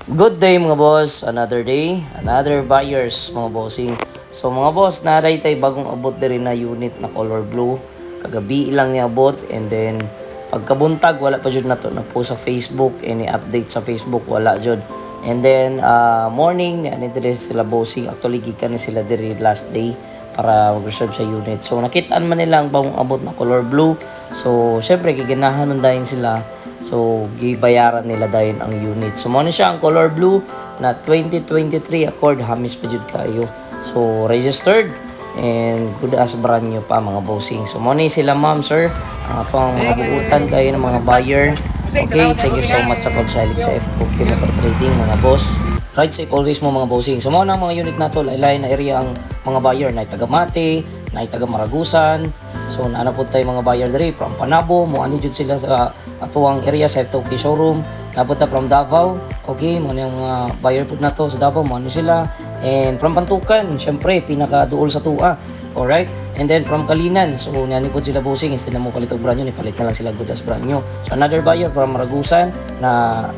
Good day mga boss, another day, another buyers mga bossing. So mga boss, naray tay bagong abot din na unit na color blue. Kagabi lang niya abot and then pagkabuntag wala pa jud na to na post sa Facebook, any update sa Facebook wala jud. And then morning ni diri sila bossing, actually gikan ni sila diri last day para mag-reserve sa unit. So nakitaan man nila ang bagong abot na color blue. So syempre giganahan nun dahil sila. So, gibayaran nila dahil ang unit. So, muna siya ang color blue na 2023 Accord Hamis pa jud kayo. So, registered and good as brand new pa mga bossing. So, muna sila ma'am, sir. Ang atong mga buutan kayo ng mga buyer. Okay, thank you so much sa pagsalig sa F2K Motor Trading mga boss. Ride safe always mo mga bossing. So, muna ang mga unit na to, laylay na area ang mga buyer na taga Mate, na taga Maragusan. So, naana po tayo mga buyer diri from Panabo, mo ani jud sila sa atuang area sa F2K showroom. Napunta from Davao. Okay, mo yung buyer po na to sa Davao, mo ano sila. And from Pantukan, syempre pinaka-duol sa tua. Alright? And then from Kalinan, so nani po sila bossing, instead na mo palit og brand new, ipalit na lang sila good as brand new. So another buyer from Maragusan na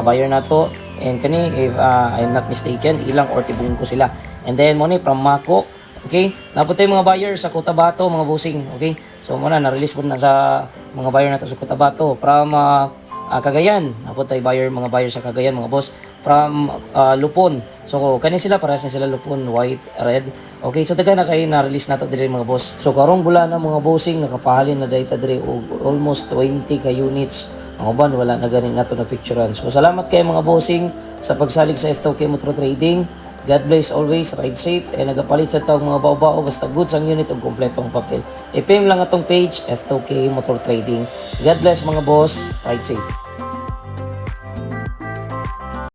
buyer na to. And kani, if I'm not mistaken, ilang or tibong ko sila. And then mo ni from Mako. Okay? Napunta yung mga buyer sa Cotabato, mga bossing. Okay? So muna, na-release po na sa mga buyer na to sa Cotabato. From Cagayan, napunta yung mga buyer sa Cagayan, mga boss. From Lupon. So kani sila, parehas na sila Lupon, white, red. Okay, so taga na kayo na-release na to dire mga boss. So karong bula na mga bossing, nakapahalin na data dire og almost 20 ka units. Mga uban, wala na ganin na to na picturean. So salamat kayo mga bossing sa pagsalig sa F2K Motor Trading. God bless always, ride safe, and nagapalit sa taong mga bao-bao, basta goods ang unit og kompletong papel. I-PM lang atong page, F2K Motor Trading. God bless mga boss, ride safe.